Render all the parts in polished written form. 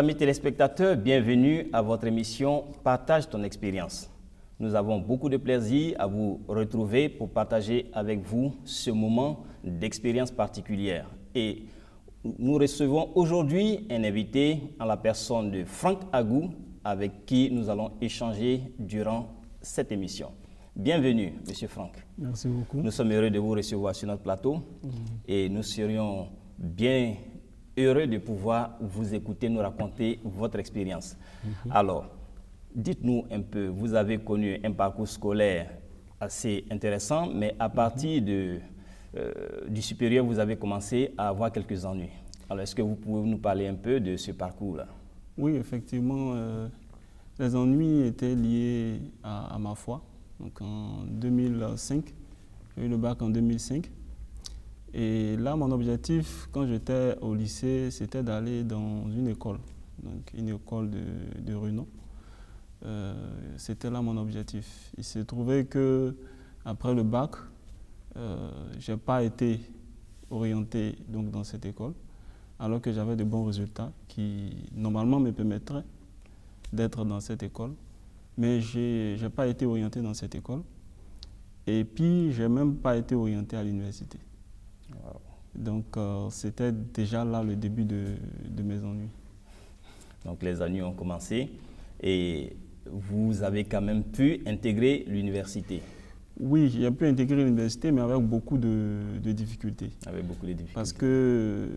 amis téléspectateurs, bienvenue à votre émission Partage ton expérience. Nous avons beaucoup de plaisir à vous retrouver pour partager avec vous ce moment d'expérience particulière. Et nous recevons aujourd'hui un invité en la personne de Franck Agou, avec qui nous allons échanger durant cette émission. Bienvenue, Monsieur Franck. Merci beaucoup. Nous sommes heureux de vous recevoir sur notre plateau et nous serions bien heureux de pouvoir vous écouter, nous raconter votre expérience. Alors, dites-nous un peu, vous avez connu un parcours scolaire assez intéressant, mais à partir du supérieur, vous avez commencé à avoir quelques ennuis. Alors, est-ce que vous pouvez nous parler un peu de ce parcours-là? Oui, effectivement, les ennuis étaient liés à ma foi. Donc en 2005, j'ai eu le bac en 2005. Et là, mon objectif, quand j'étais au lycée, c'était d'aller dans une école, donc une école de renom. C'était là mon objectif. Il s'est trouvé qu'après le bac, je n'ai pas été orienté donc, dans cette école, alors que j'avais de bons résultats qui, normalement, me permettraient d'être dans cette école. Mais je n'ai pas été orienté dans cette école. Et puis, je n'ai même pas été orienté à l'université. Wow. Donc, c'était déjà là le début de mes ennuis. Donc, les ennuis ont commencé et vous avez quand même pu intégrer l'université. Oui, j'ai pu intégrer l'université, mais avec beaucoup de difficultés. Avec beaucoup de difficultés. Parce que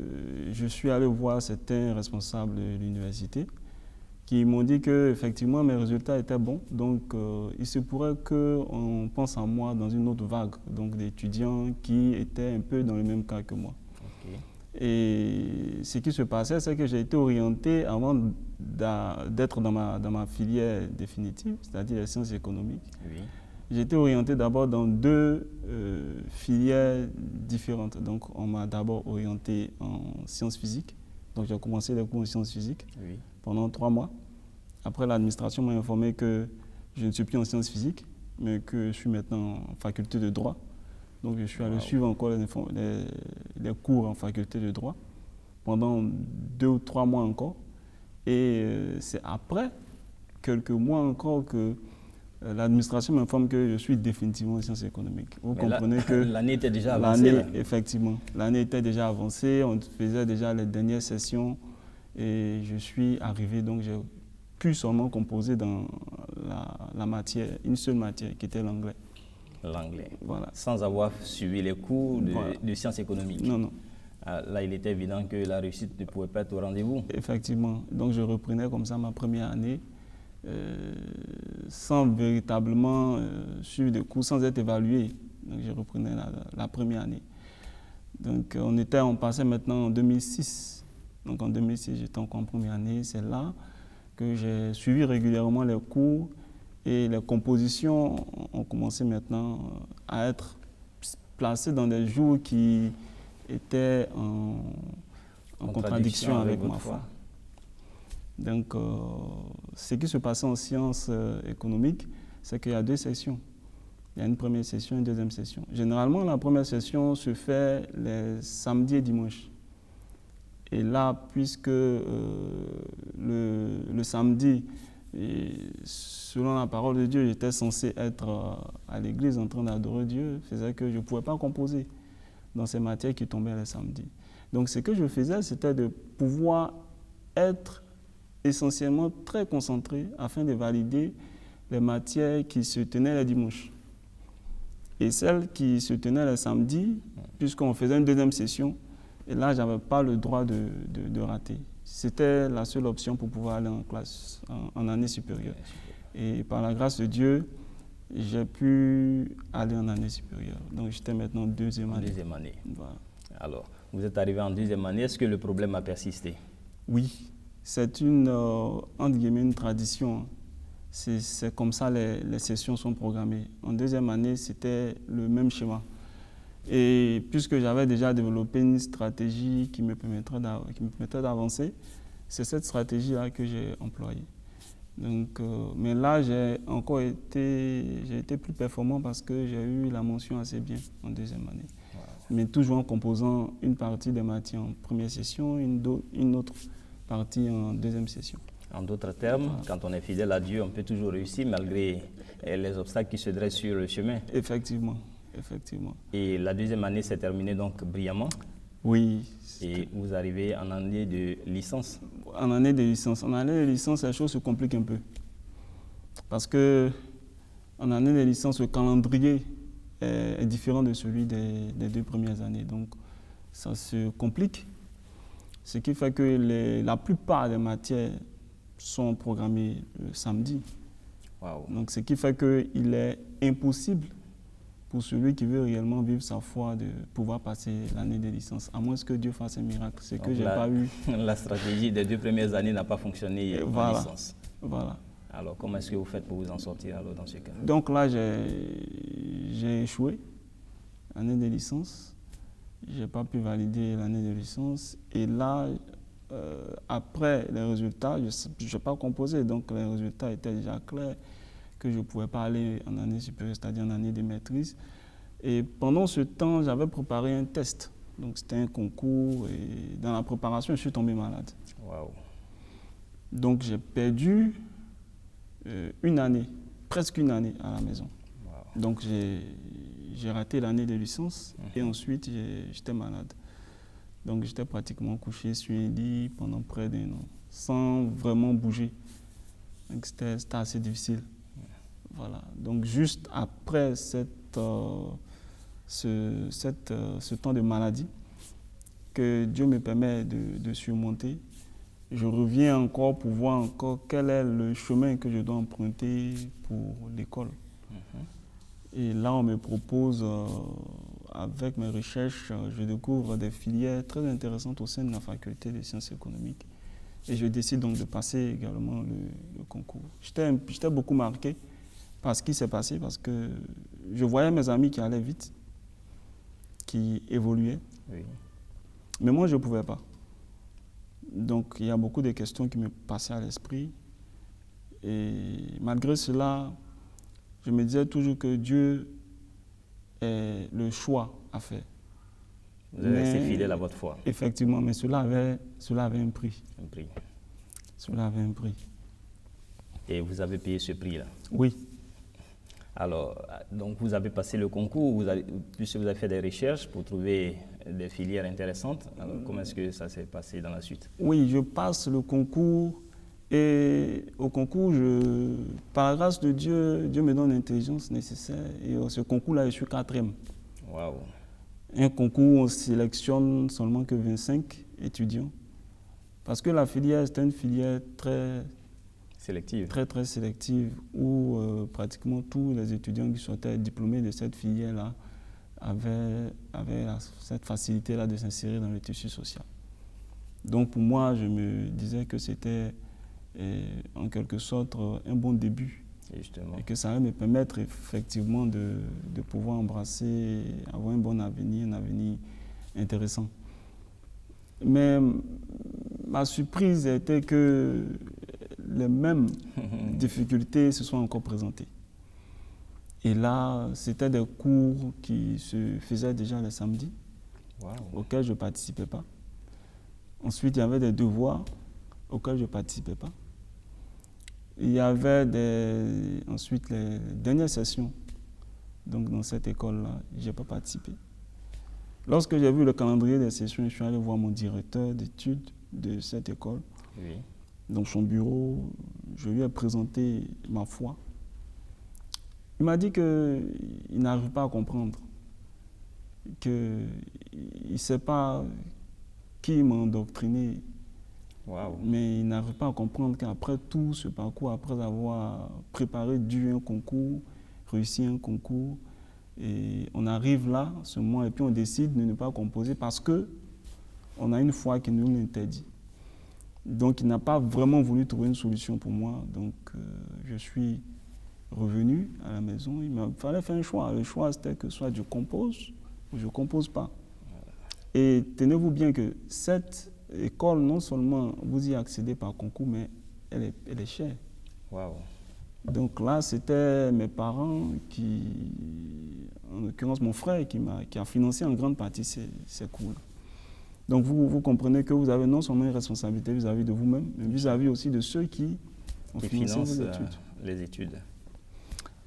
je suis allé voir certains responsables de l'université qui m'ont dit qu'effectivement mes résultats étaient bons. Donc, il se pourrait qu'on pense en moi dans une autre vague d'étudiants qui étaient un peu dans le même cas que moi. Okay. Et ce qui se passait, c'est que j'ai été orienté avant d'être dans ma filière définitive, c'est-à-dire les sciences économiques. Oui. J'ai été orienté d'abord dans deux filières différentes. Donc, on m'a d'abord orienté en sciences physiques. Donc, j'ai commencé les cours en sciences physiques pendant 3 mois. Après, l'administration m'a informé que je ne suis plus en sciences physiques, mais que je suis maintenant en faculté de droit. Donc, je suis allé suivre encore les cours en faculté de droit pendant 2 ou 3 mois encore. Et c'est après, quelques mois encore, que l'administration m'informe que je suis définitivement en sciences économiques. Vous comprenez que l'année était déjà avancée. Effectivement, l'année était déjà avancée, on faisait déjà les dernières sessions et je suis arrivé, donc j'ai pu seulement composer dans la matière, une seule matière qui était l'anglais. L'anglais, voilà. Sans avoir suivi les cours de sciences économiques. Non, non. Là, il était évident que la réussite ne pouvait pas être au rendez-vous. Effectivement, donc je reprenais comme ça ma première année. Sans véritablement suivre des cours, sans être évalué. Donc, je reprenais la première année. Donc, on passait maintenant en 2006. Donc, en 2006, j'étais encore en première année. C'est là que j'ai suivi régulièrement les cours et les compositions ont commencé maintenant à être placées dans des jours qui étaient en contradiction avec ma foi. Donc, ce qui se passait en sciences économiques, c'est qu'il y a 2 sessions. Il y a une première session et une deuxième session. Généralement, la première session se fait les samedis et dimanches. Et là, puisque le samedi, selon la parole de Dieu, j'étais censé être à l'église en train d'adorer Dieu, faisait que je ne pouvais pas composer dans ces matières qui tombaient les samedis. Donc, ce que je faisais, c'était de pouvoir être essentiellement très concentré afin de valider les matières qui se tenaient les dimanches. Et celles qui se tenaient les samedis, puisqu'on faisait une deuxième session, et là, je n'avais pas le droit de rater. C'était la seule option pour pouvoir aller en classe, en année supérieure. Et par la grâce de Dieu, j'ai pu aller en année supérieure. Donc, j'étais maintenant en deuxième année. Deuxième année. Voilà. Alors, vous êtes arrivé en deuxième année. Est-ce que le problème a persisté? Oui. C'est entre guillemets, une tradition. C'est comme ça les sessions sont programmées. En deuxième année, c'était le même schéma. Et puisque j'avais déjà développé une stratégie qui me permettrait d'avancer, c'est cette stratégie-là que j'ai employée. Donc, mais là, j'ai été plus performant parce que j'ai eu la mention assez bien en deuxième année. Wow. Mais toujours en composant une partie des matières en première session, une autre parti en deuxième session. En d'autres termes, quand on est fidèle à Dieu, on peut toujours réussir malgré les obstacles qui se dressent sur le chemin. Effectivement, effectivement. Et la deuxième année s'est terminée donc brillamment. Oui. Et vous arrivez en année de licence. En année de licence. En année de licence, la chose se complique un peu. Parce que en année de licence, le calendrier est différent de celui des 2 premières années. Donc, ça se complique. Ce qui fait que la plupart des matières sont programmées le samedi. Wow. Donc, ce qui fait qu'il est impossible pour celui qui veut réellement vivre sa foi de pouvoir passer l'année de licence, à moins que Dieu fasse un miracle. C'est que j'ai pas eu. La stratégie des 2 premières années n'a pas fonctionné en licence. Voilà. Alors, comment est-ce que vous faites pour vous en sortir alors, dans ce cas? Donc là, j'ai échoué, année de licence. Je n'ai pas pu valider l'année de licence. Et là, après les résultats, je n'ai pas composé, donc les résultats étaient déjà clairs que je ne pouvais pas aller en année supérieure, c'est-à-dire en année de maîtrise. Et pendant ce temps, j'avais préparé un test. Donc c'était un concours et dans la préparation, je suis tombé malade. Wow. Donc j'ai perdu une année, presque une année à la maison. Wow. Donc j'ai raté l'année de licence et ensuite j'étais malade. Donc j'étais pratiquement couché sur un lit pendant près d'un an, sans vraiment bouger. Donc c'était assez difficile. Voilà. Donc juste après ce temps de maladie que Dieu me permet de surmonter, je reviens encore pour voir encore quel est le chemin que je dois emprunter pour l'école. Et là, on me propose, avec mes recherches, je découvre des filières très intéressantes au sein de la faculté des sciences économiques. Et je décide donc de passer également le concours. J'étais beaucoup marqué par ce qui s'est passé, parce que je voyais mes amis qui allaient vite, qui évoluaient. Oui. Mais moi, je ne pouvais pas. Donc, il y a beaucoup de questions qui me passaient à l'esprit. Et malgré cela, je me disais toujours que Dieu est le choix à faire. Vous avez resté fidèle à votre foi. Effectivement, mais cela avait un prix. Un prix. Cela avait un prix. Et vous avez payé ce prix-là? Oui. Alors, donc vous avez passé le concours, puisque vous avez fait des recherches pour trouver des filières intéressantes. Alors, comment est-ce que ça s'est passé dans la suite? Oui, je passe le concours et au concours, par la grâce de Dieu, Dieu me donne l'intelligence nécessaire et ce concours-là, je suis 4e. Waouh! Un concours où on sélectionne seulement que 25 étudiants. Parce que la filière, c'est une filière très sélective. Très sélective, où pratiquement tous les étudiants qui sortaient diplômés de cette filière-là avaient cette facilité-là de s'insérer dans le tissu social. Donc pour moi, je me disais que c'était en quelque sorte un bon début. Justement. Et que ça allait me permettre effectivement de pouvoir embrasser, avoir un bon avenir, un avenir intéressant. Mais ma surprise était que les mêmes difficultés se sont encore présentées. Et là, c'était des cours qui se faisaient déjà les samedis, auxquels je ne participais pas. Ensuite, il y avait des devoirs auxquels je ne participais pas. Il y avait ensuite les dernières sessions. Donc dans cette école-là, je n'ai pas participé. Lorsque j'ai vu le calendrier des sessions, je suis allé voir mon directeur d'études de cette école. Oui. Dans son bureau, je lui ai présenté ma foi. Il m'a dit qu'il n'arrive pas à comprendre, qu'il ne sait pas qui m'a endoctriné. Wow. Mais il n'arrive pas à comprendre qu'après tout ce parcours, après avoir préparé dur un concours, réussi un concours, et on arrive là, ce mois, et puis on décide de ne pas composer parce qu'on a une foi qui nous l'interdit. Donc il n'a pas vraiment voulu trouver une solution pour moi. Donc je suis revenu à la maison. Il me fallait faire un choix. Le choix, c'était que soit je compose ou je ne compose pas. Et tenez-vous bien que cette école, non seulement vous y accédez par concours, mais elle est chère. Wow. Donc là, c'était mes parents qui, en l'occurrence mon frère, qui a financé en grande partie ces cours-là. Donc vous comprenez que vous avez non seulement une responsabilité vis-à-vis de vous-même, mais vis-à-vis aussi de ceux qui ont financé vos études. Les études.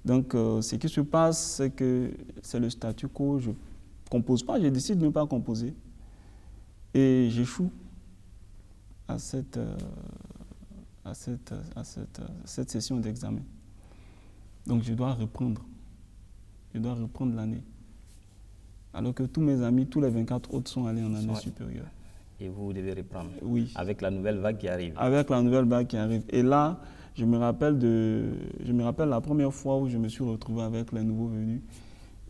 Donc ce qui se passe, c'est que c'est le statu quo. Je ne compose pas, je décide de ne pas composer. Et j'échoue à cette session d'examen. Donc je dois reprendre. Je dois reprendre l'année. Alors que tous mes amis, tous les 24 autres sont allés en année supérieure. Et vous devez reprendre. Oui. Avec la nouvelle vague qui arrive. Avec la nouvelle vague qui arrive. Et là, je me rappelle la première fois où je me suis retrouvé avec les nouveaux venus.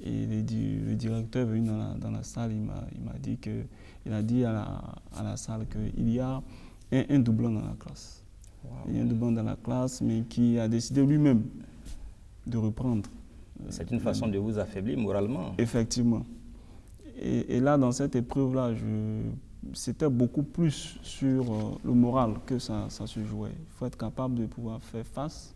Et le directeur est venu dans la salle, il a dit à la salle qu'il y a un doublon dans la classe. Wow. Il y a un doublon dans la classe, mais qui a décidé lui-même de reprendre. C'est une façon de vous affaiblir moralement. Effectivement. Et là, dans cette épreuve-là, c'était beaucoup plus sur le moral que ça se jouait. Il faut être capable de pouvoir faire face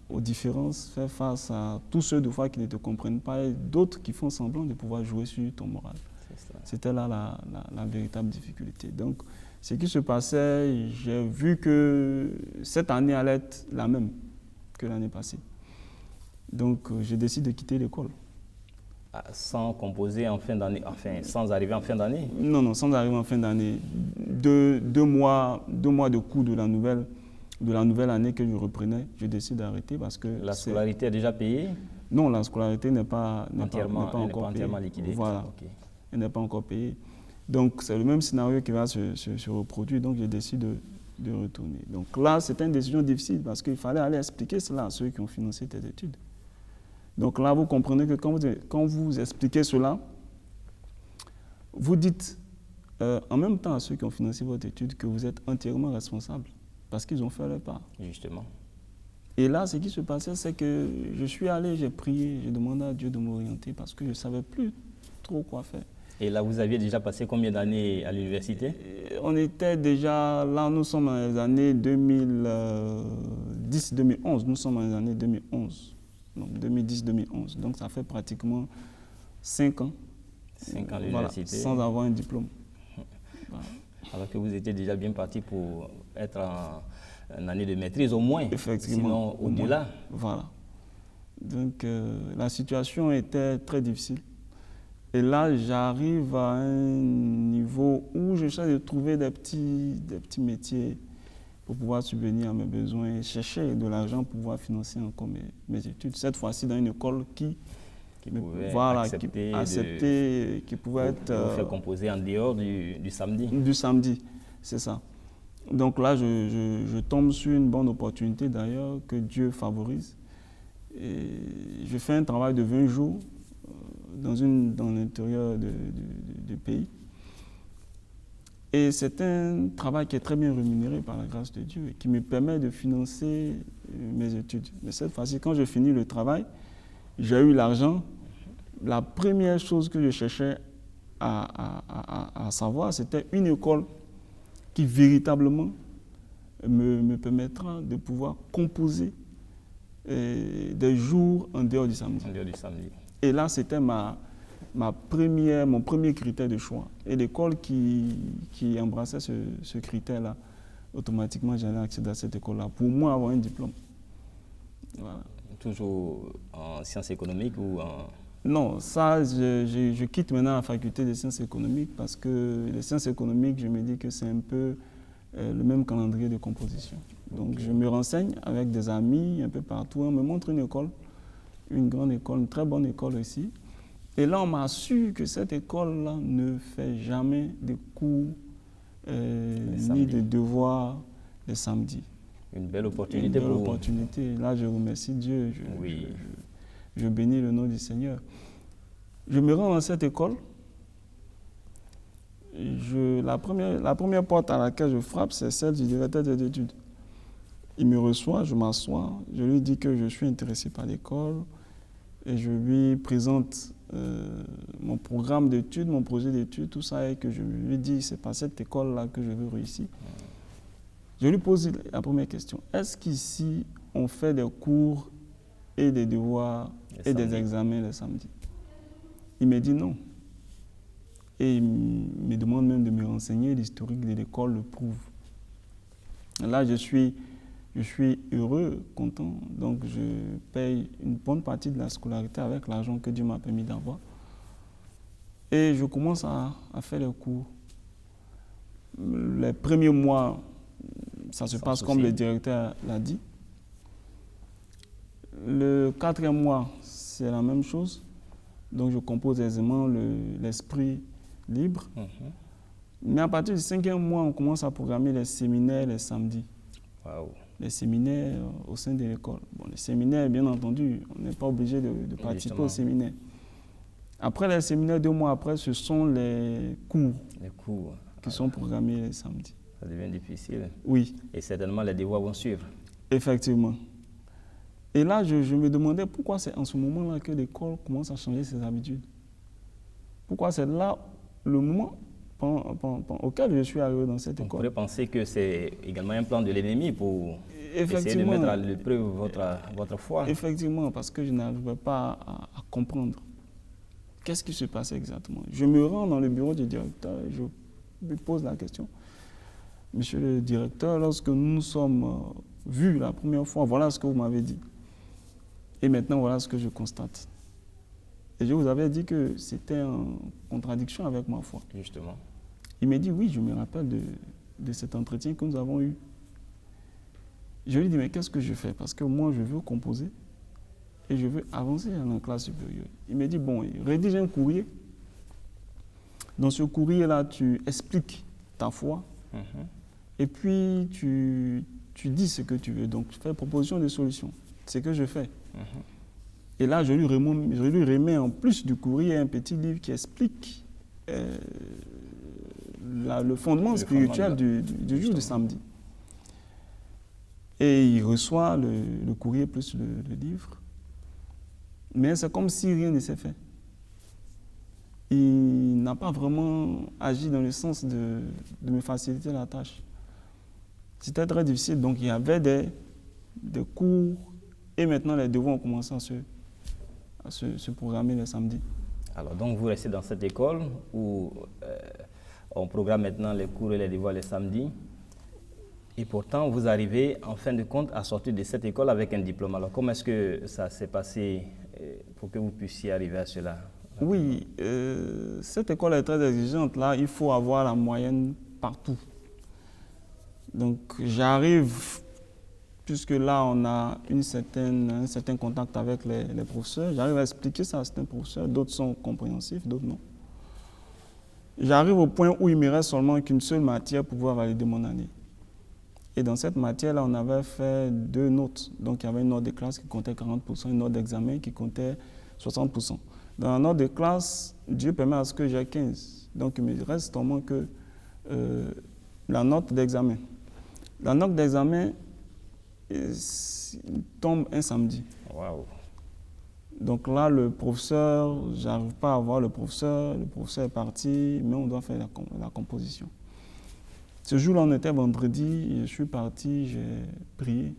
aux différences, faire face à tous ceux de fois qui ne te comprennent pas et d'autres qui font semblant de pouvoir jouer sur ton moral. C'était là la véritable difficulté. Donc, ce qui se passait, j'ai vu que cette année allait être la même que l'année passée. Donc, je décide de quitter l'école. Sans composer en fin d'année, enfin, sans arriver en fin d'année? Non, sans arriver en fin d'année. Deux mois de cours de la nouvelle année que je reprenais, je décide d'arrêter parce que... La scolarité est déjà payée? Non, la scolarité n'est pas encore liquidée. Voilà, okay. Elle n'est pas encore payée. Donc, c'est le même scénario qui va se reproduire, donc je décide de retourner. Donc là, c'était une décision difficile parce qu'il fallait aller expliquer cela à ceux qui ont financé tes études. Donc là, vous comprenez que quand vous expliquez cela, vous dites en même temps à ceux qui ont financé votre étude que vous êtes entièrement responsable parce qu'ils ont fait leur part. Justement. Et là, ce qui se passait, c'est que je suis allé, j'ai prié, j'ai demandé à Dieu de m'orienter parce que je ne savais plus trop quoi faire. Et là, vous aviez déjà passé combien d'années à l'université? On était déjà, là, nous sommes dans les années 2010-2011. Nous sommes dans les années 2011. Donc 2010-2011. Donc ça fait pratiquement 5 ans. 5 ans à l'université. Voilà, sans avoir un diplôme. Voilà. Alors que vous étiez déjà bien parti pour être en année de maîtrise au moins. Effectivement. Sinon au-delà. Voilà. Donc la situation était très difficile. Et là, j'arrive à un niveau où j'essaie de trouver des petits métiers pour pouvoir subvenir à mes besoins et chercher de l'argent pour pouvoir financer encore mes études. Cette fois-ci, dans une école qui pouvait accepter, qui pouvait être... faire composer en dehors du samedi. Du samedi, c'est ça. Donc là, je tombe sur une bonne opportunité d'ailleurs que Dieu favorise. Et je fais un travail de 20 jours dans l'intérieur du pays. Et c'est un travail qui est très bien rémunéré par la grâce de Dieu et qui me permet de financer mes études. Mais cette fois-ci, quand je finis le travail, j'ai eu l'argent. La première chose que je cherchais à savoir, c'était une école qui véritablement me permettra de pouvoir composer des jours en dehors du samedi. En dehors du samedi. Et là, c'était mon premier critère de choix. Et l'école qui embrassait ce critère-là, automatiquement, j'allais accéder à cette école-là pour moi avoir un diplôme. Voilà. Toujours en sciences économiques ou en... Non, ça, je quitte maintenant la faculté des sciences économiques parce que les sciences économiques, je me dis que c'est un peu le même calendrier de composition. Donc, je me renseigne avec des amis un peu partout. On me montre une école, une grande école, une très bonne école aussi. Et là, on m'a su que cette école-là ne fait jamais de cours ni de devoirs les samedis. Une belle opportunité pour vous. Une belle opportunité. Là, je remercie Dieu. Je bénis le nom du Seigneur. Je me rends dans cette école. La première porte à laquelle je frappe, c'est celle du directeur des études. Il me reçoit, je m'assois, je lui dis que je suis intéressé par l'école et je lui présente mon programme d'études, mon projet d'études, tout ça, et que je lui dis c'est par cette école-là que je veux réussir. Je lui pose la première question. Est-ce qu'ici, on fait des cours et des devoirs et des examens le samedi? Il me dit non. Et il me demande même de me renseigner, l'historique de l'école le prouve. Et là, je suis heureux, content, donc je paye une bonne partie de la scolarité avec l'argent que Dieu m'a permis d'avoir. Et je commence à faire les cours. Les premiers mois, ça se passe comme le directeur l'a dit. Le 4e mois, c'est la même chose. Donc je compose aisément l'esprit libre. Mais à partir du 5e mois, on commence à programmer les séminaires les samedis. Wow. Les séminaires au sein de l'école. Bon, les séminaires, bien entendu, on n'est pas obligé de participer aux séminaires. Après les séminaires, 2 mois après, ce sont les cours qui sont programmés les samedis. Ça devient difficile. Oui. Et certainement, les devoirs vont suivre. Effectivement. Et là, je me demandais pourquoi c'est en ce moment-là que l'école commence à changer ses habitudes. Pourquoi c'est là le moment auquel je suis arrivé dans cette école. On pourrait penser que c'est également un plan de l'ennemi pour essayer de mettre à l'épreuve votre foi. Effectivement, parce que je n'arrivais pas à comprendre qu'est-ce qui se passait exactement. Je me rends dans le bureau du directeur et je lui pose la question. Monsieur le directeur, lorsque nous nous sommes vus la première fois, voilà ce que vous m'avez dit. Et maintenant, voilà ce que je constate. Et je vous avais dit que c'était en contradiction avec ma foi. Justement. Il m'a dit, oui, je me rappelle de cet entretien que nous avons eu. Je lui ai dit, mais qu'est-ce que je fais? Parce que moi, je veux composer et je veux avancer à la classe supérieure. Il m'a dit, bon, rédige un courrier. Dans ce courrier-là, tu expliques ta foi et puis tu dis ce que tu veux. Donc, tu fais proposition de solution. C'est ce que je fais. Et là, je lui remets en plus du courrier un petit livre qui explique le fondement spirituel du jour du samedi. Et il reçoit le courrier plus le livre. Mais c'est comme si rien ne s'est fait. Il n'a pas vraiment agi dans le sens de me faciliter la tâche. C'était très difficile. Donc il y avait des cours et maintenant les devoirs ont commencé à se programmer le samedi. Alors donc vous restez dans cette école où on programme maintenant les cours et les devoirs les samedis. Et pourtant, vous arrivez en fin de compte à sortir de cette école avec un diplôme. Alors comment est-ce que ça s'est passé pour que vous puissiez arriver à cela? Oui, cette école est très exigeante. Là, il faut avoir la moyenne partout. Donc j'arrive, puisque là on a un certain contact avec les professeurs, j'arrive à expliquer ça à certains professeurs. D'autres sont compréhensifs, d'autres non. J'arrive au point où il me reste seulement qu'une seule matière pour pouvoir valider mon année. Et dans cette matière-là, on avait fait 2 notes. Donc, il y avait une note de classe qui comptait 40%, une note d'examen qui comptait 60%. Dans la note de classe, Dieu permet à ce que j'ai 15. Donc, il me reste seulement que la note d'examen. La note d'examen tombe un samedi. Wow. Donc là, le professeur, j'arrive pas à voir le professeur est parti, mais on doit faire la composition. Ce jour-là, on était vendredi, je suis parti, j'ai prié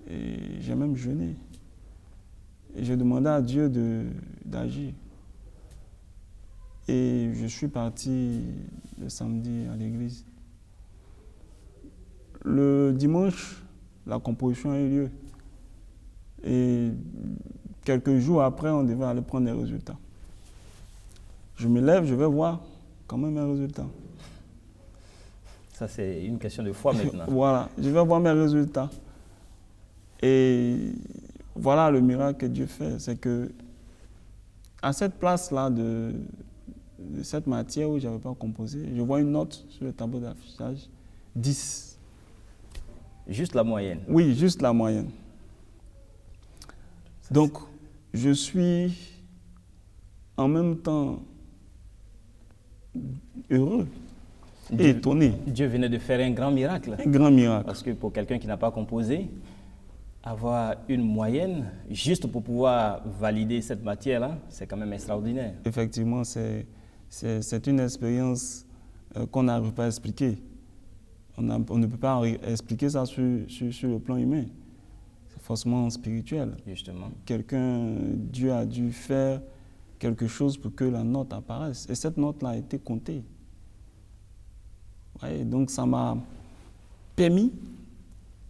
et j'ai même jeûné. Et j'ai demandé à Dieu d'agir. Et je suis parti le samedi à l'église. Le dimanche, la composition a eu lieu. Et quelques jours après, on devait aller prendre les résultats. Je me lève, je vais voir quand même mes résultats. Ça, c'est une question de foi maintenant. Voilà, je vais voir mes résultats. Et voilà le miracle que Dieu fait, c'est que à cette place-là de cette matière où je n'avais pas composé, je vois une note sur le tableau d'affichage, 10. Juste la moyenne? Oui, juste la moyenne. Donc, je suis en même temps heureux et étonné. Dieu venait de faire un grand miracle. Un grand miracle. Parce que pour quelqu'un qui n'a pas composé, avoir une moyenne juste pour pouvoir valider cette matière-là, c'est quand même extraordinaire. Effectivement, c'est une expérience qu'on n'arrive pas à expliquer. On ne peut pas expliquer ça sur le plan humain. C'est forcément spirituel. Justement. Dieu a dû faire quelque chose pour que la note apparaisse. Et cette note-là a été comptée. Ouais, donc ça m'a permis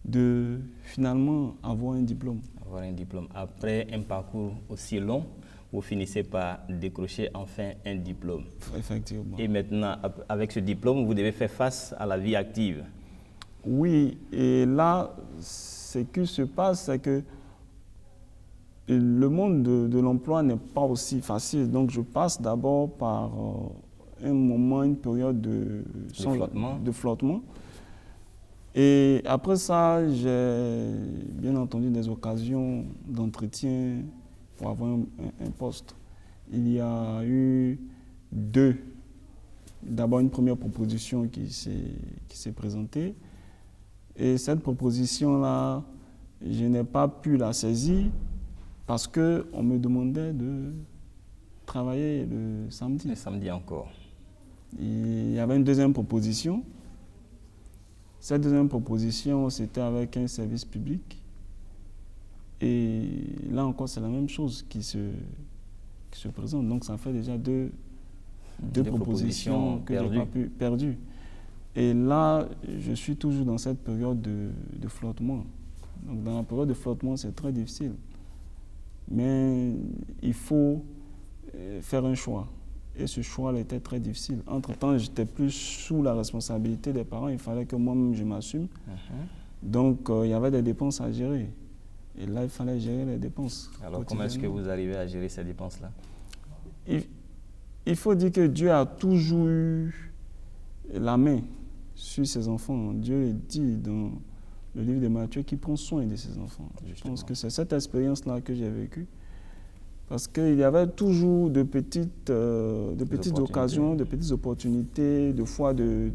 de finalement avoir un diplôme. Avoir un diplôme. Après un parcours aussi long, vous finissez par décrocher enfin un diplôme. Effectivement. Et maintenant, avec ce diplôme, vous devez faire face à la vie active. Oui, et là, ce qui se passe, c'est que le monde de l'emploi n'est pas aussi facile. Donc, je passe d'abord par un moment, une période de flottement. Et après ça, j'ai bien entendu des occasions d'entretien pour avoir un poste. Il y a eu deux. D'abord, une première proposition qui s'est présentée. Et cette proposition-là, je n'ai pas pu la saisir parce qu'on me demandait de travailler le samedi. Le samedi encore. Il y avait une deuxième proposition. Cette deuxième proposition, c'était avec un service public. Et là encore, c'est la même chose qui se présente. Donc, ça fait déjà deux propositions que je n'ai pas pu perdues. Et là, je suis toujours dans cette période de flottement. Donc, dans la période de flottement, c'est très difficile. Mais il faut faire un choix. Et ce choix était très difficile. Entre-temps, j'étais plus sous la responsabilité des parents. Il fallait que moi-même, je m'assume. Donc, il y avait des dépenses à gérer. Et là, il fallait gérer les dépenses. Alors, comment est-ce que vous arrivez à gérer ces dépenses-là? Il faut dire que Dieu a toujours eu la main sur ses enfants. Dieu dit dans le livre de Matthieu qu'il prend soin de ses enfants. Justement. Je pense que c'est cette expérience-là que j'ai vécue. Parce qu'il y avait toujours de petites occasions, de petites opportunités, de fois de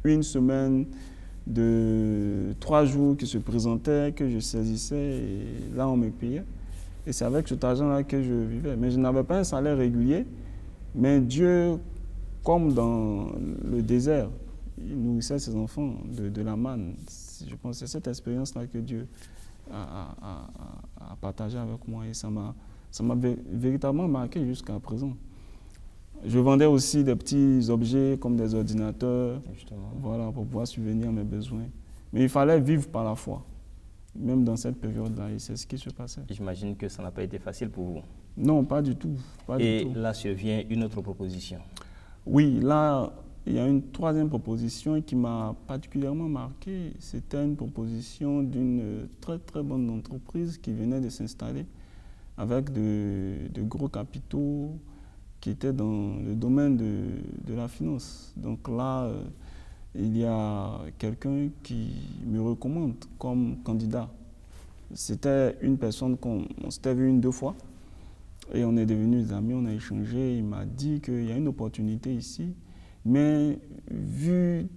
une semaine, de 3 jours qui se présentaient, que je saisissais et là on me payait. Et c'est avec cet argent-là que je vivais. Mais je n'avais pas un salaire régulier, mais Dieu, comme dans le désert, il nourrissait ses enfants de la manne. Je pense que c'est cette expérience-là que Dieu a partagée avec moi et ça m'a véritablement marqué jusqu'à présent. Je vendais aussi des petits objets comme des ordinateurs, voilà, pour pouvoir subvenir à mes besoins. Mais il fallait vivre par la foi, même dans cette période-là, et c'est ce qui se passait. J'imagine que ça n'a pas été facile pour vous. Non, pas du tout. Et là survient une autre proposition. Oui, là, il y a une troisième proposition qui m'a particulièrement marqué. C'était une proposition d'une très très bonne entreprise qui venait de s'installer avec de gros capitaux qui étaient dans le domaine de la finance. Donc là, il y a quelqu'un qui me recommande comme candidat. C'était une personne qu'on s'était vu 2 fois et on est devenus amis, on a échangé. Il m'a dit qu'il y a une opportunité ici, mais vu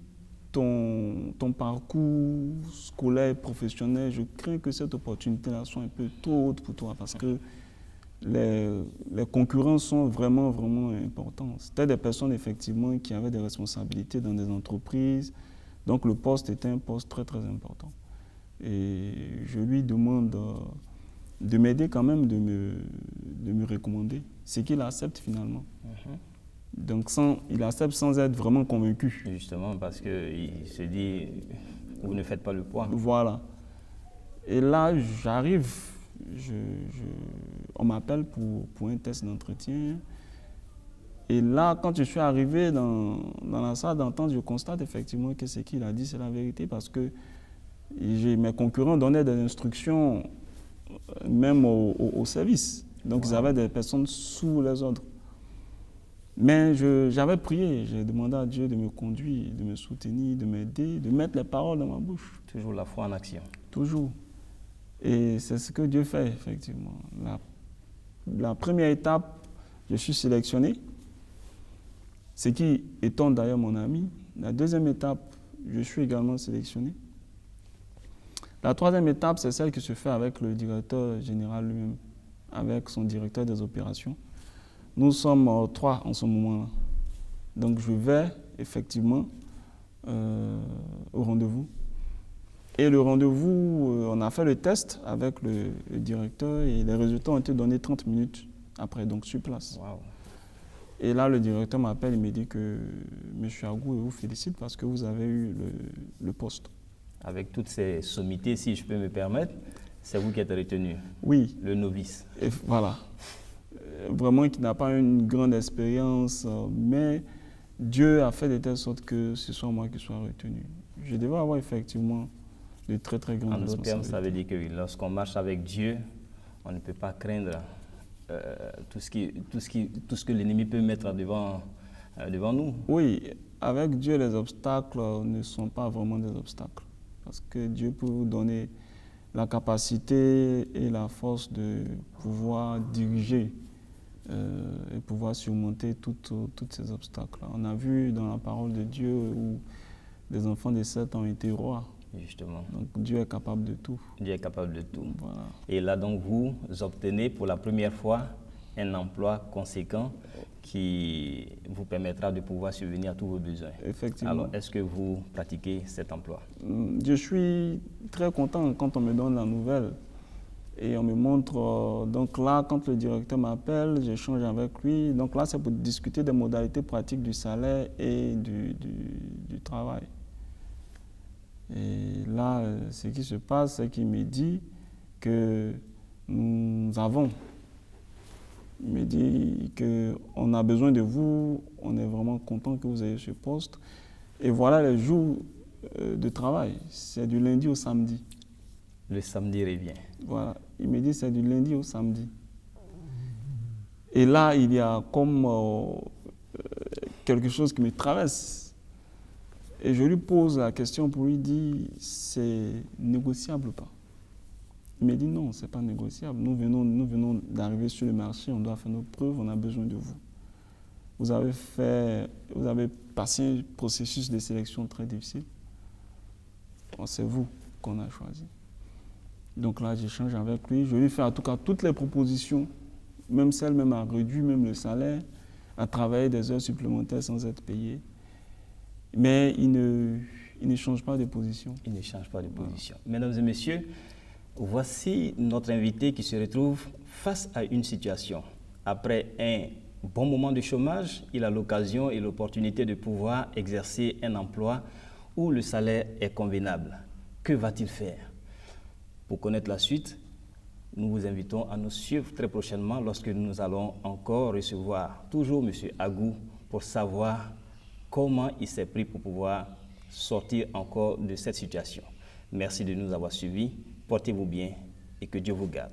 ton parcours scolaire et professionnel, je crains que cette opportunité-là soit un peu trop haute pour toi parce que les concurrents sont vraiment, vraiment importants. C'était des personnes, effectivement, qui avaient des responsabilités dans des entreprises. Donc, le poste était un poste très, très important. Et je lui demande de m'aider quand même, de me recommander. Ce qu'il accepte finalement. Donc, il accepte sans être vraiment convaincu. Justement, parce qu'il se dit, vous ne faites pas le poids. Voilà. Et là, j'arrive, on m'appelle pour un test d'entretien. Et là, quand je suis arrivé dans la salle d'entente, je constate effectivement que ce qu'il a dit, c'est la vérité, parce que mes concurrents donnaient des instructions même au service. Donc, ils avaient des personnes sous les ordres. Mais j'avais prié, j'ai demandé à Dieu de me conduire, de me soutenir, de m'aider, de mettre les paroles dans ma bouche. Toujours la foi en action. Toujours. Et c'est ce que Dieu fait, effectivement. La première étape, je suis sélectionné, ce qui étonne d'ailleurs mon ami. La deuxième étape, je suis également sélectionné. La troisième étape, c'est celle qui se fait avec le directeur général lui-même, avec son directeur des opérations. Nous sommes 3 en ce moment-là. Donc je vais effectivement au rendez-vous. Et le rendez-vous, on a fait le test avec le directeur et les résultats ont été donnés 30 minutes après, donc sur place. Wow. Et là, le directeur m'appelle, il me dit que M. Agou, je vous félicite parce que vous avez eu le poste. Avec toutes ces sommités, si je peux me permettre, c'est vous qui êtes retenu. Oui. Le novice. Et voilà. Vraiment, qui n'a pas une grande expérience, mais Dieu a fait de telle sorte que ce soit moi qui sois retenu. Je devais avoir effectivement de très très grandes responsabilités. En d'autres termes, ça veut dire que lorsqu'on marche avec Dieu, on ne peut pas craindre tout ce que l'ennemi peut mettre devant nous. Oui, avec Dieu, les obstacles ne sont pas vraiment des obstacles. Parce que Dieu peut vous donner la capacité et la force de pouvoir diriger et pouvoir surmonter tous ces obstacles. On a vu dans la parole de Dieu où des enfants de 7 ans ont été rois. Justement. Donc Dieu est capable de tout. Dieu est capable de tout. Voilà. Et là, donc, vous obtenez pour la première fois un emploi conséquent qui vous permettra de pouvoir subvenir à tous vos besoins. Effectivement. Alors, est-ce que vous pratiquez cet emploi? Je suis très content quand on me donne la nouvelle et on me montre. Donc là, quand le directeur m'appelle, j'échange avec lui. Donc là, c'est pour discuter des modalités pratiques du salaire et du travail. Et là, ce qui se passe, c'est qu'il me dit que il me dit qu'on a besoin de vous, on est vraiment content que vous ayez ce poste. Et voilà les jours de travail, c'est du lundi au samedi. Le samedi revient. Voilà, il me dit c'est du lundi au samedi. Et là, il y a comme quelque chose qui me traverse. Et je lui pose la question pour lui dire, c'est négociable ou pas? Il me dit non, c'est pas négociable. Nous venons d'arriver sur le marché, on doit faire nos preuves, on a besoin de vous. Vous avez passé un processus de sélection très difficile. Bon, c'est vous qu'on a choisi. Donc là, j'échange avec lui. Je lui fais en tout cas toutes les propositions, même celles même à réduire même le salaire, à travailler des heures supplémentaires sans être payé. Mais il ne change pas de position. Il ne change pas de position. Mesdames et messieurs, voici notre invité qui se retrouve face à une situation. Après un bon moment de chômage, il a l'occasion et l'opportunité de pouvoir exercer un emploi où le salaire est convenable. Que va-t-il faire? Pour connaître la suite, nous vous invitons à nous suivre très prochainement lorsque nous allons encore recevoir toujours M. Agou pour savoir comment il s'est pris pour pouvoir sortir encore de cette situation. Merci de nous avoir suivis. Portez-vous bien et que Dieu vous garde.